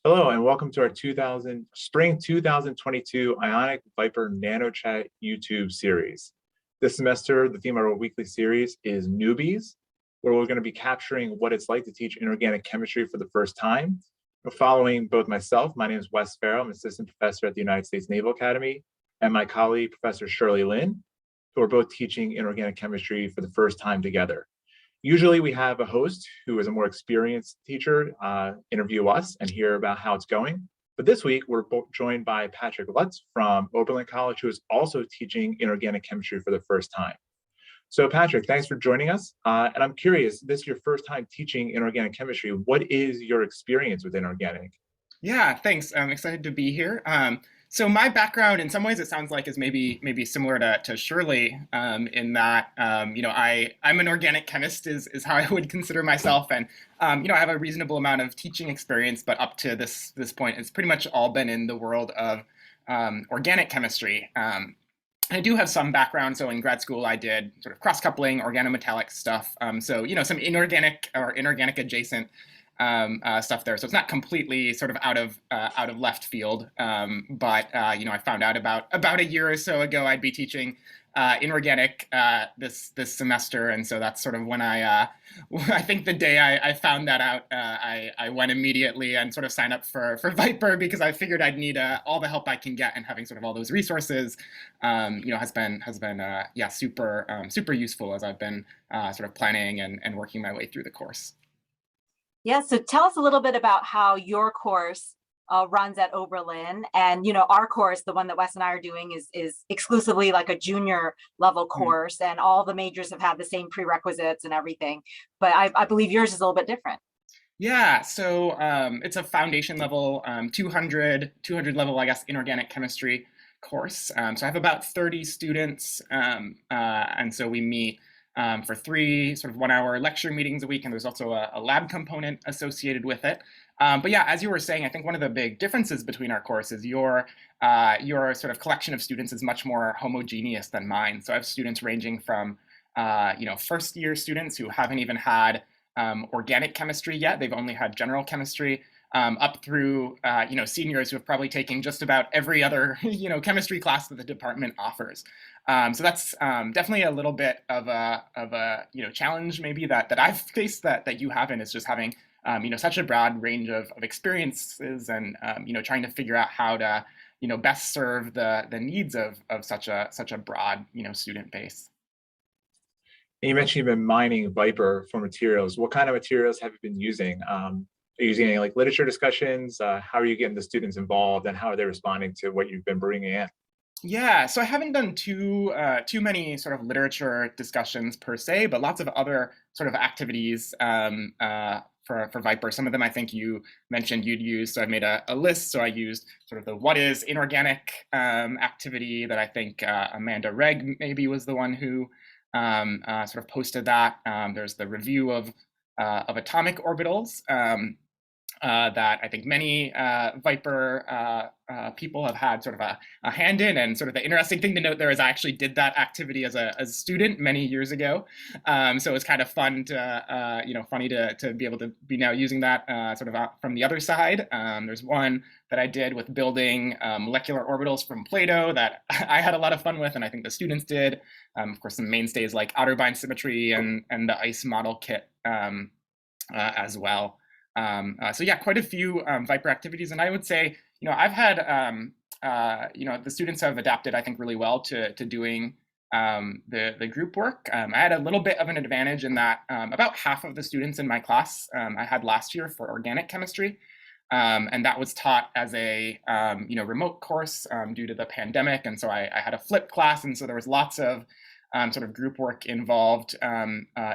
Hello and welcome to our spring 2022 Ionic Viper nanoCHAT YouTube series. This semester, the theme of our weekly series is NeWBiEs, where we're going to be capturing what it's like to teach inorganic chemistry for the first time. We're following both myself, my name is Wes Farrell, I'm assistant professor at the United States Naval Academy, and my colleague, Professor Shirley Lin, who are both teaching inorganic chemistry for the first time together. Usually we have a host who is a more experienced teacher interview us and hear about how it's going. But this week we're joined by Patrick Lutz from Oberlin College, who is also teaching inorganic chemistry for the first time. So Patrick, thanks for joining us. And I'm curious, this is your first time teaching inorganic chemistry. What is your experience with inorganic? Yeah, thanks. I'm excited to be here. So my background, in some ways, it sounds like is maybe similar to Shirley, in that I'm an organic chemist is how I would consider myself, and I have a reasonable amount of teaching experience, but up to this point, it's pretty much all been in the world of organic chemistry. I do have some background. So in grad school, I did sort of cross-coupling, organometallic stuff. So some inorganic or inorganic adjacent stuff there. So it's not completely sort of out of left field. But I found out about a year or so ago I'd be teaching inorganic this semester, and so that's sort of when I think the day I found that out, I went immediately and sort of signed up for Viper, because I figured I'd need all the help I can get, and having sort of all those resources has been super useful as I've been sort of planning and working my way through the course. Yeah, so tell us a little bit about how your course runs at Oberlin. And, our course, the one that Wes and I are doing, is exclusively like a junior level course, and all the majors have had the same prerequisites and everything. But I believe yours is a little bit different. Yeah, so it's a foundation level, 200 level, I guess, inorganic chemistry course. So I have about 30 students, and so we meet for 3 sort of 1-hour lecture meetings a week, and there's also a lab component associated with it. But yeah, as you were saying, I think one of the big differences between our courses, your sort of collection of students is much more homogeneous than mine. So I have students ranging from first year students who haven't even had organic chemistry yet; they've only had general chemistry. Up through seniors who have probably taken just about every other chemistry class that the department offers. So that's definitely a little bit of a challenge maybe that I've faced that you haven't, is just having such a broad range of experiences, and trying to figure out how to best serve the needs of such a broad student base. And you mentioned you've been mining Viper for materials. What kind of materials have you been using? Are you using any like literature discussions? How are you getting the students involved, and how are they responding to what you've been bringing in? Yeah, so I haven't done too many sort of literature discussions per se, but lots of other sort of activities for Viper. Some of them I think you mentioned you'd use, so I made a list. So I used sort of the what is inorganic activity that I think Amanda Regg maybe was the one who sort of posted that. There's the review of atomic orbitals. That I think many Viper people have had sort of a hand in. And sort of the interesting thing to note there is I actually did that activity as a student many years ago. So it's kind of fun to, funny to be able to be now using that sort of from the other side. There's one that I did with building molecular orbitals from Plato that I had a lot of fun with, and I think the students did. Of course, some mainstays like outer bind symmetry and the ICE model kit as well. So yeah, quite a few Viper activities, and I would say, I've had, the students have adapted, I think, really well to doing the group work. I had a little bit of an advantage in that about half of the students in my class I had last year for organic chemistry, and that was taught as a remote course due to the pandemic, and so I had a flipped class, and so there was lots of sort of group work involved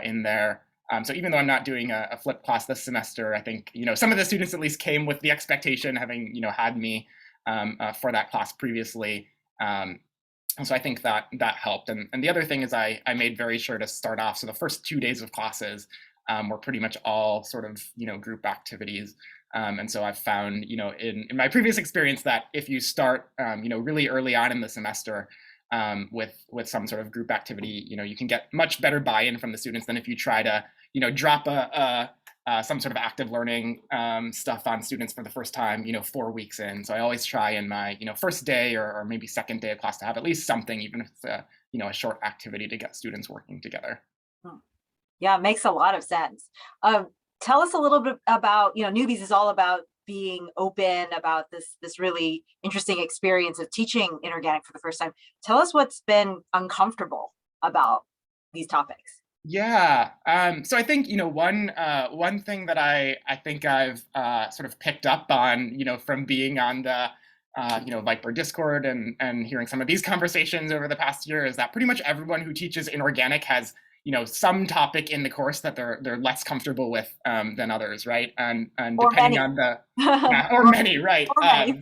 in there. So even though I'm not doing a flipped class this semester, I think some of the students at least came with the expectation, having had me for that class previously. So I think that helped. And the other thing is I made very sure to start off. So the first 2 days of classes were pretty much all sort of group activities. And so I've found in my previous experience that if you start really early on in the semester with some sort of group activity, you can get much better buy-in from the students than if you try to drop a some sort of active learning stuff on students for the first time, 4 weeks in. So I always try in my, first day or maybe second day of class to have at least something, even if it's a short activity to get students working together. Yeah, it makes a lot of sense. Tell us a little bit about, NeWBiEs is all about being open about this really interesting experience of teaching inorganic for the first time. Tell us what's been uncomfortable about these topics. Yeah. So I think, one thing that I think I've sort of picked up on, from being on the Viper Discord and hearing some of these conversations over the past year is that pretty much everyone who teaches inorganic has some topic in the course that they're less comfortable with than others, right? And depending on the or many, right? Or many.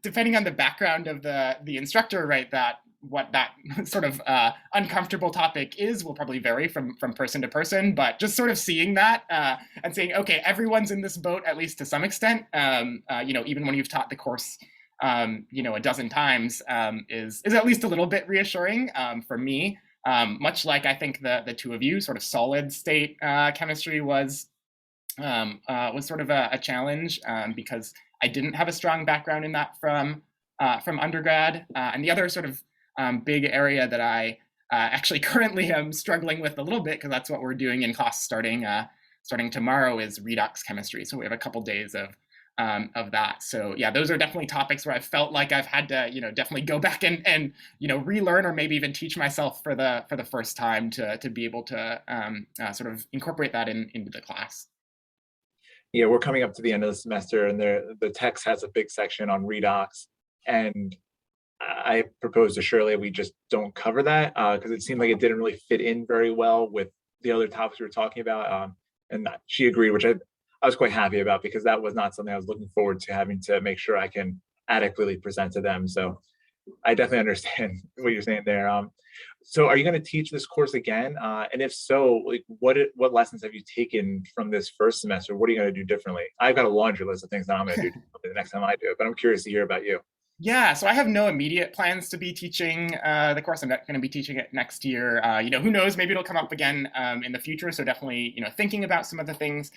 Depending on the background of the instructor, right? What that sort of uncomfortable topic is will probably vary from person to person, but just sort of seeing that and saying, okay, everyone's in this boat at least to some extent. Even when you've taught the course, a dozen times, is at least a little bit reassuring for me. Much like I think the two of you, sort of solid state chemistry was sort of a challenge because I didn't have a strong background in that from undergrad. And the other sort of big area that I actually currently am struggling with a little bit, because that's what we're doing in class starting tomorrow, is redox chemistry. So we have a couple days of that. So yeah, those are definitely topics where I felt like I've had to, definitely go back and relearn or maybe even teach myself for the first time to be able to sort of incorporate that into the class. Yeah, we're coming up to the end of the semester, and the text has a big section on redox, and I proposed to Shirley we just don't cover that because it seemed like it didn't really fit in very well with the other topics we were talking about, and she agreed, which I was quite happy about, because that was not something I was looking forward to having to make sure I can adequately present to them. So I definitely understand what you're saying there. So are you going to teach this course again? And if so, like what lessons have you taken from this first semester? What are you going to do differently? I've got a laundry list of things that I'm going to do the next time I do it, but I'm curious to hear about you. Yeah, so I have no immediate plans to be teaching the course. I'm not going to be teaching it next year. Who knows? Maybe it'll come up again in the future. So definitely, thinking about some of the things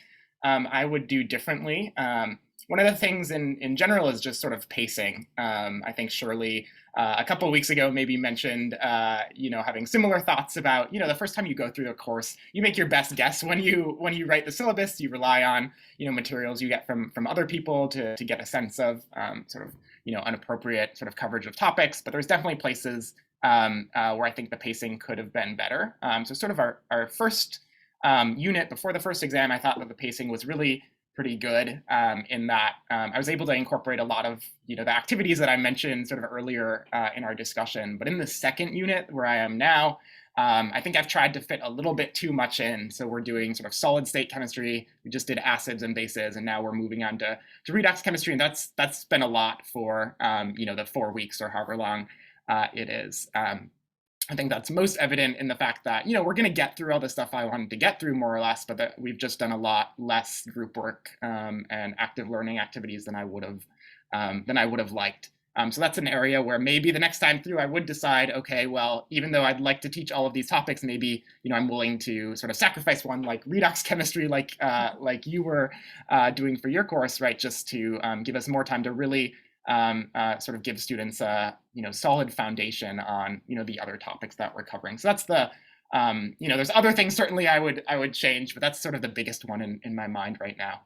I would do differently. One of the things in general is just sort of pacing. I think Shirley a couple of weeks ago maybe mentioned, having similar thoughts about, the first time you go through the course, you make your best guess when you write the syllabus. You rely on, materials you get from other people to get a sense of sort of, an appropriate sort of coverage of topics. But there's definitely places where I think the pacing could have been better. So sort of our first unit before the first exam, I thought that the pacing was really pretty good in that I was able to incorporate a lot of the activities that I mentioned sort of earlier in our discussion. But in the second unit where I am now, I think I've tried to fit a little bit too much in. So we're doing sort of solid state chemistry. We just did acids and bases, and now we're moving on to redox chemistry, and that's been a lot for the 4 weeks or however long it is. I think that's most evident in the fact that, we're going to get through all the stuff I wanted to get through more or less, but that we've just done a lot less group work and active learning activities than I would have liked. So that's an area where maybe the next time through I would decide, okay, well, even though I'd like to teach all of these topics, maybe, I'm willing to sort of sacrifice one like redox chemistry, like you were doing for your course, right? Just to give us more time to really sort of give students a solid foundation on the other topics that we're covering. So that's the there's other things certainly I would change, but that's sort of the biggest one in my mind right now.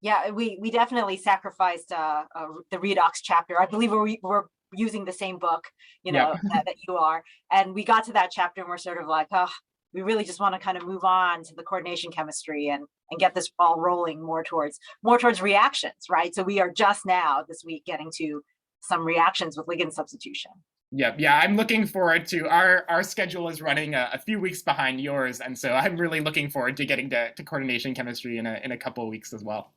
Yeah, we definitely sacrificed the redox chapter. I believe we're using the same book, Yep. that you are, and we got to that chapter and we're sort of like, oh, we really just want to kind of move on to the coordination chemistry and get this ball rolling more towards reactions, right? So we are just now this week getting to some reactions with ligand substitution. Yeah, I'm looking forward to our schedule is running a few weeks behind yours, and so I'm really looking forward to getting to coordination chemistry in a couple of weeks as well.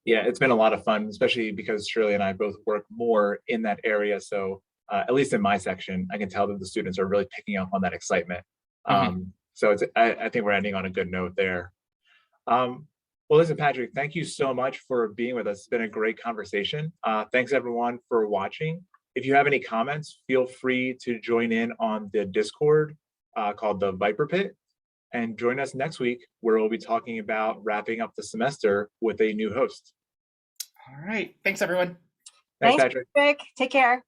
Yeah, it's been a lot of fun, especially because Shirley and I both work more in that area. So at least in my section, I can tell that the students are really picking up on that excitement. So I think we're ending on a good note there. Well, listen, Patrick, thank you so much for being with us. It's been a great conversation. Thanks everyone for watching. If you have any comments, feel free to join in on the Discord called the Viper Pit. And join us next week, where we'll be talking about wrapping up the semester with a new host. All right. Thanks, everyone. Thanks, Thanks, Patrick. Patrick. Take care.